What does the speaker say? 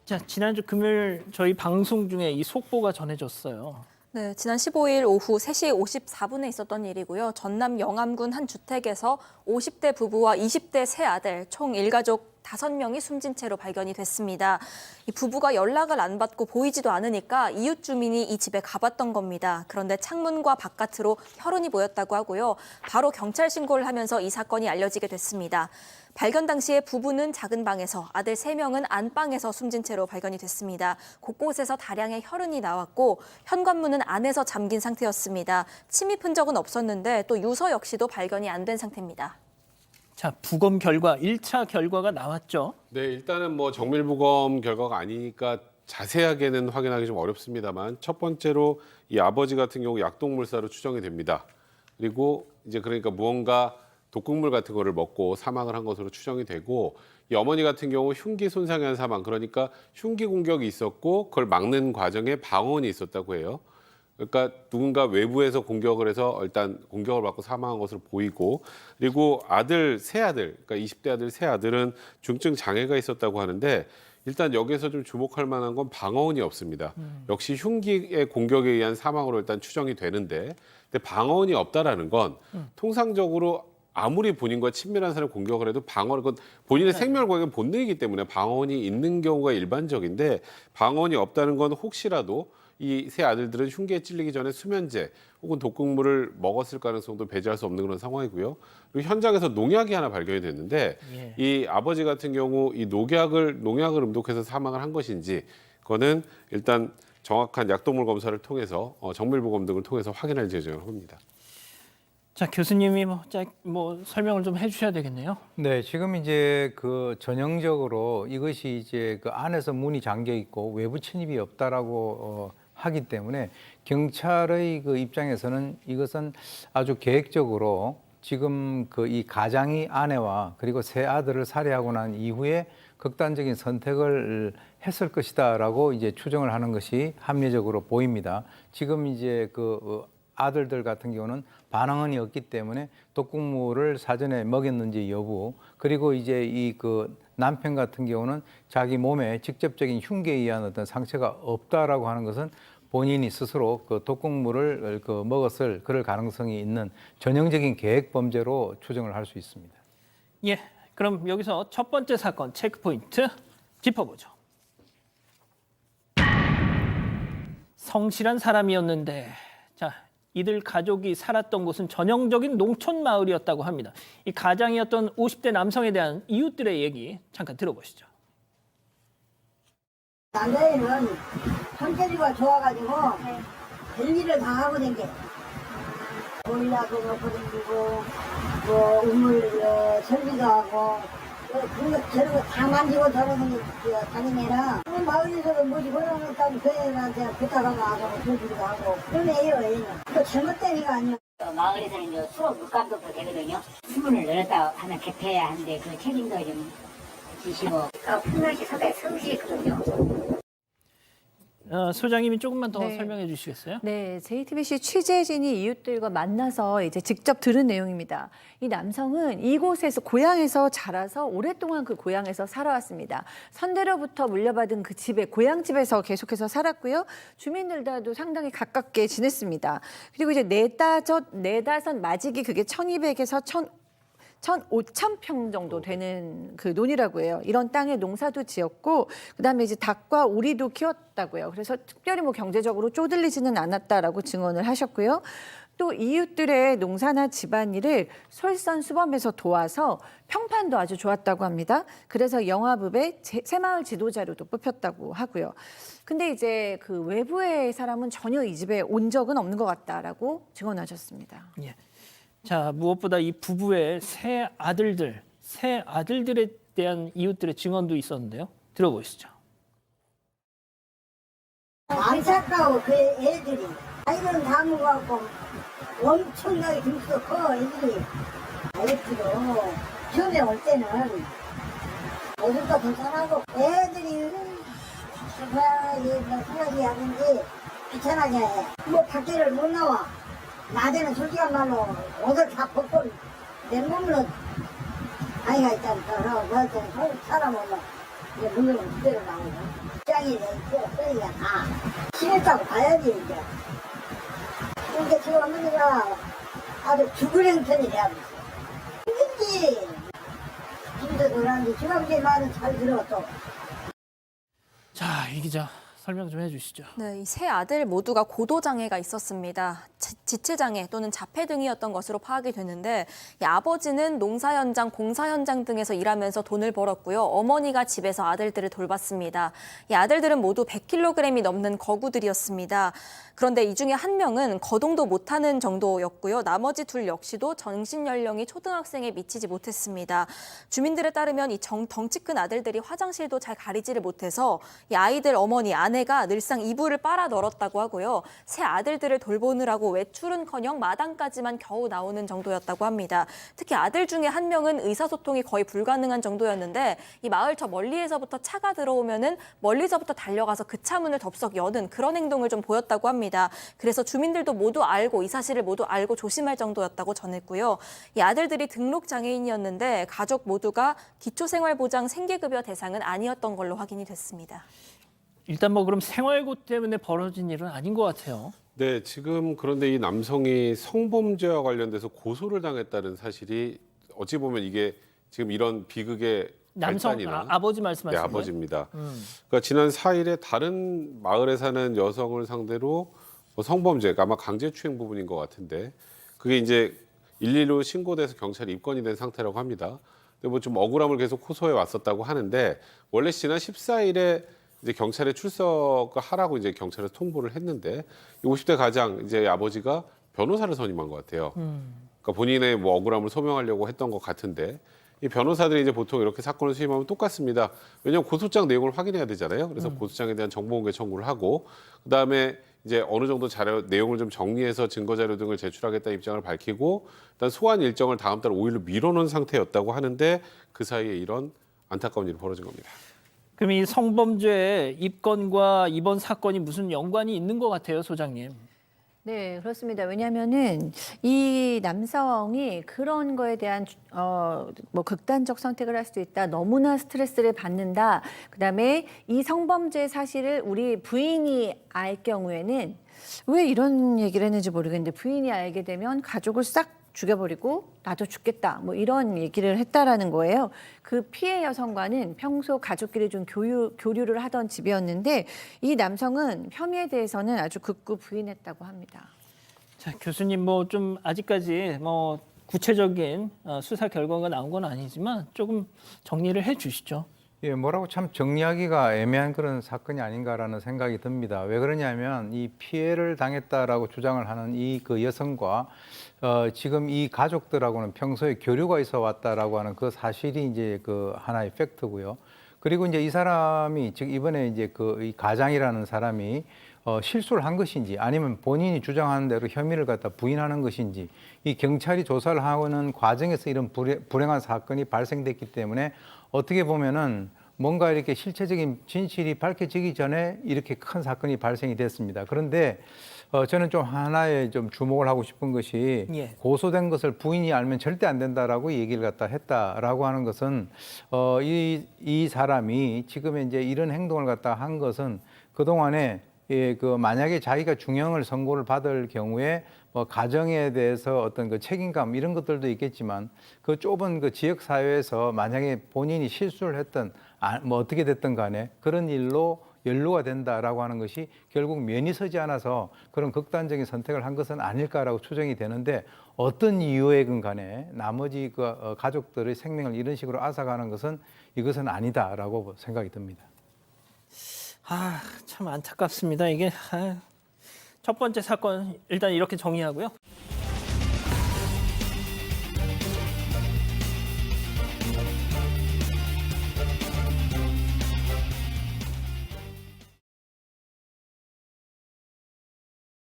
자, 지난주 금요일 저희 방송 중에 이 속보가 전해졌어요. 네, 지난 15일 오후 3시 54분에 있었던 일이고요. 전남 영암군 한 주택에서 50대 부부와 20대 세 아들 총 일가족 5명이 숨진 채로 발견이 됐습니다. 이 부부가 연락을 안 받고 보이지도 않으니까 이웃 주민이 이 집에 가봤던 겁니다. 그런데 창문과 바깥으로 혈흔이 보였다고 하고요. 바로 경찰 신고를 하면서 이 사건이 알려지게 됐습니다. 발견 당시에 부부는 작은 방에서, 아들 3명은 안방에서 숨진 채로 발견이 됐습니다. 곳곳에서 다량의 혈흔이 나왔고 현관문은 안에서 잠긴 상태였습니다. 침입 흔적은 없었는데 또 유서 역시도 발견이 안 된 상태입니다. 자, 부검 결과 1차 결과가 나왔죠. 네, 일단은 뭐 정밀부검 결과가 아니니까 자세하게는 확인하기 좀 어렵습니다만 첫 번째로 이 아버지 같은 경우 약독물사로 추정이 됩니다. 그리고 이제 그러니까 무언가 독극물 같은 거를 먹고 사망을 한 것으로 추정이 되고 이 어머니 같은 경우 흉기 손상에 의한 사망, 그러니까 흉기 공격이 있었고 그걸 막는 과정에 방언이 있었다고 해요. 그러니까 누군가 외부에서 공격을 해서 일단 공격을 받고 사망한 것으로 보이고, 그리고 세 아들, 그러니까 20대 아들 세 아들은 중증 장애가 있었다고 하는데 일단 여기서 좀 주목할 만한 건 방어원이 없습니다. 역시 흉기의 공격에 의한 사망으로 일단 추정이 되는데, 근데 방어원이 없다라는 건 통상적으로 아무리 본인과 친밀한 사람을 공격을 해도 그건 본인의 생명을 구하기는 본능이기 때문에 방어원이 있는 경우가 일반적인데, 방어원이 없다는 건 혹시라도 이 세 아들들은 흉기에 찔리기 전에 수면제 혹은 독극물을 먹었을 가능성도 배제할 수 없는 그런 상황이고요. 그리고 현장에서 농약이 하나 발견이 됐는데 이 아버지 같은 경우 이 농약을 음독해서 사망을 한 것인지, 그거는 일단 정확한 약독물 검사를 통해서 정밀부검 등을 통해서 확인할 예정을 합니다. 자, 교수님이 설명을 좀 해주셔야 되겠네요. 네, 지금 이제 그 전형적으로 이것이 이제 그 안에서 문이 잠겨 있고 외부 침입이 없다라고 하기 때문에 경찰의 그 입장에서는 이것은 아주 계획적으로 지금 그 이 가장이 아내와 그리고 세 아들을 살해하고 난 이후에 극단적인 선택을 했을 것이다라고 이제 추정을 하는 것이 합리적으로 보입니다. 지금 이제 그 아들들 같은 경우는 반항은이 없기 때문에 독극물을 사전에 먹였는지 여부, 그리고 이제 이 그 남편 같은 경우는 자기 몸에 직접적인 흉기에 의한 어떤 상처가 없다라고 하는 것은 본인이 스스로 그 독극물을 먹었을 그럴 가능성이 있는 전형적인 계획 범죄로 추정을 할 수 있습니다. 예, 그럼 여기서 첫 번째 사건 체크포인트 짚어보죠. 성실한 사람이었는데, 자, 이들 가족이 살았던 곳은 전형적인 농촌 마을이었다고 합니다. 이 가장이었던 50대 남성에 대한 이웃들의 얘기 잠깐 들어보시죠. 남자애는 성격이 좋아가지고 별일을 다 하고 댕겨. 보일러도 놓고 댕기고 뭐 우물 설비도 하고 그런 거 저런 거 다 만지고 저러는 다니면은 그 마을에서도 뭐지 그러면 그 애한테 부탁하면 와서 도와주기도 하고 그런 애예요. 애는 또 잘못된 애가 아니야. 마을에서는 이제 수로 물감독도 되거든요. 수문을 열었다 하면 개폐해야 하는데 그 책임도 좀 지시고 평상시 서대 성실했거든요. 소장님이 조금만 더 네. 설명해 주시겠어요? 네, JTBC 취재진이 이웃들과 만나서 이제 직접 들은 내용입니다. 이 남성은 이곳에서 고향에서 자라서 오랫동안 그 고향에서 살아왔습니다. 선대로부터 물려받은 그 집에 고향집에서 계속해서 살았고요. 주민들과도 상당히 가깝게 지냈습니다. 그리고 이제 네다섯 마직이 그게 1,200에서 1,500평 정도 되는 그 논이라고 해요. 이런 땅에 농사도 지었고 그다음에 이제 닭과 오리도 키웠다고요. 그래서 특별히 뭐 경제적으로 쪼들리지는 않았다라고 증언을 하셨고요. 또 이웃들의 농사나 집안일을 솔선수범해서 도와서 평판도 아주 좋았다고 합니다. 그래서 영화부의 새마을 지도자로도 뽑혔다고 하고요. 근데 이제 그 외부의 사람은 전혀 이 집에 온 적은 없는 것 같다라고 증언하셨습니다. 예. 자, 무엇보다 이 부부의 세 아들들에 대한 이웃들의 증언도 있었는데요. 들어보시죠. 안타까워 그 애들이 아이들은 다 먹어갖고 엄청나게 등수도 커 애들이. 아이들도 처음에 올 때는 애들도 불쌍하고 애들이 생각이 하는지 귀찮아져 해. 뭐 밖에를 못 나와. 낮에는 솔직한 말로 옷을 다 벗고 내 몸으로 아이가 있다니까. 그래서 사람은 이제 물론 그대로 나오고. 가장이 되니까 심했다고 봐야지 이제. 그러니까 지금 어머니가 아주 죽을 형편이 돼야 있어. 힘든지 집에서 놀았는데 지방제 말은 잘 들어 또. 자, 이 기자 설명 좀 해주시죠. 네, 이 세 아들 모두가 고도 장애가 있었습니다. 지체 장애 또는 자폐 등이었던 것으로 파악이 되는데 이 아버지는 농사 현장, 공사 현장 등에서 일하면서 돈을 벌었고요. 어머니가 집에서 아들들을 돌봤습니다. 이 아들들은 모두 100kg이 넘는 거구들이었습니다. 그런데 이 중에 한 명은 거동도 못하는 정도였고요. 나머지 둘 역시도 정신 연령이 초등학생에 미치지 못했습니다. 주민들에 따르면 이 덩치 큰 아들들이 화장실도 잘 가리지를 못해서 이 아이들 어머니, 아내가 늘상 이불을 빨아 널었다고 하고요. 새 아들들을 돌보느라고 외출은커녕 마당까지만 겨우 나오는 정도였다고 합니다. 특히 아들 중에 한 명은 의사소통이 거의 불가능한 정도였는데 이 마을 저 멀리에서부터 차가 들어오면은 멀리서부터 달려가서 그 차 문을 덥석 여는 그런 행동을 좀 보였다고 합니다. 그래서 주민들도 모두 알고 이 사실을 모두 알고 조심할 정도였다고 전했고요. 이 아들들이 등록 장애인이었는데 가족 모두가 기초생활보장 생계급여 대상은 아니었던 걸로 확인이 됐습니다. 일단 뭐 그럼 생활고 때문에 벌어진 일은 아닌 것 같아요. 네, 지금 그런데 이 남성이 성범죄와 관련돼서 고소를 당했다는 사실이 어찌 보면 이게 지금 이런 비극의 남성 발단이나 아버지 말씀하시는 네, 거예요? 아버지입니다. 그러니까 지난 4일에 다른 마을에 사는 여성을 상대로 뭐 성범죄가 아마 강제추행 부분인 것 같은데 그게 이제 112로 신고돼서 경찰에 입건이 된 상태라고 합니다. 근데 뭐 좀 억울함을 계속 호소해 왔었다고 하는데 원래 지난 14일에 이제 경찰에 출석하라고 이제 경찰에 통보를 했는데 50대 가장 이제 아버지가 변호사를 선임한 것 같아요. 그러니까 본인의 뭐 억울함을 소명하려고 했던 것 같은데 이 변호사들이 이제 보통 이렇게 사건을 수임하면 똑같습니다. 왜냐하면 고소장 내용을 확인해야 되잖아요. 그래서 고소장에 대한 정보공개 청구를 하고 그다음에 이제 어느 정도 자료 내용을 좀 정리해서 증거 자료 등을 제출하겠다 입장을 밝히고 일단 소환 일정을 다음 달 5일로 미뤄놓은 상태였다고 하는데 그 사이에 이런 안타까운 일이 벌어진 겁니다. 그럼 이 성범죄 입건과 이번 사건이 무슨 연관이 있는 것 같아요, 소장님? 네, 그렇습니다. 왜냐하면은 이 남성이 그런 거에 대한 뭐 극단적 선택을 할 수도 있다. 너무나 스트레스를 받는다. 그다음에 이 성범죄 사실을 우리 부인이 알 경우에는 왜 이런 얘기를 했는지 모르겠는데 부인이 알게 되면 가족을 싹 죽여버리고 나도 죽겠다 뭐 이런 얘기를 했다라는 거예요. 그 피해 여성과는 평소 가족끼리 좀 교류를 하던 집이었는데 이 남성은 혐의에 대해서는 아주 극구 부인했다고 합니다. 자, 교수님 뭐 좀 아직까지 뭐 구체적인 수사 결과가 나온 건 아니지만 조금 정리를 해 주시죠. 예, 뭐라고 참 정리하기가 애매한 그런 사건이 아닌가라는 생각이 듭니다. 왜 그러냐면 이 피해를 당했다라고 주장을 하는 이 그 여성과 지금 이 가족들하고는 평소에 교류가 있어 왔다라고 하는 그 사실이 이제 그 하나의 팩트고요. 그리고 이제 이 사람이 즉 이번에 이제 그 이 가장이라는 사람이 실수를 한 것인지 아니면 본인이 주장하는 대로 혐의를 갖다 부인하는 것인지 이 경찰이 조사를 하는 과정에서 이런 불행한 사건이 발생됐기 때문에 어떻게 보면은 뭔가 이렇게 실체적인 진실이 밝혀지기 전에 이렇게 큰 사건이 발생이 됐습니다. 그런데 저는 좀 하나에 좀 주목을 하고 싶은 것이 예. 고소된 것을 부인이 알면 절대 안 된다라고 얘기를 갖다 했다라고 하는 것은 이 사람이 지금 이제 이런 행동을 갖다 한 것은 그동안에 그 만약에 자기가 중형을 선고를 받을 경우에 뭐 가정에 대해서 어떤 그 책임감 이런 것들도 있겠지만 그 좁은 그 지역 사회에서 만약에 본인이 실수를 했던 뭐 어떻게 됐든 간에 그런 일로 연루가 된다라고 하는 것이 결국 면이 서지 않아서 그런 극단적인 선택을 한 것은 아닐까라고 추정이 되는데 어떤 이유에건 간에 나머지 그 가족들의 생명을 이런 식으로 앗아가는 것은 이것은 아니다라고 생각이 듭니다. 참 안타깝습니다. 이게 첫 번째 사건 일단 이렇게 정리하고요.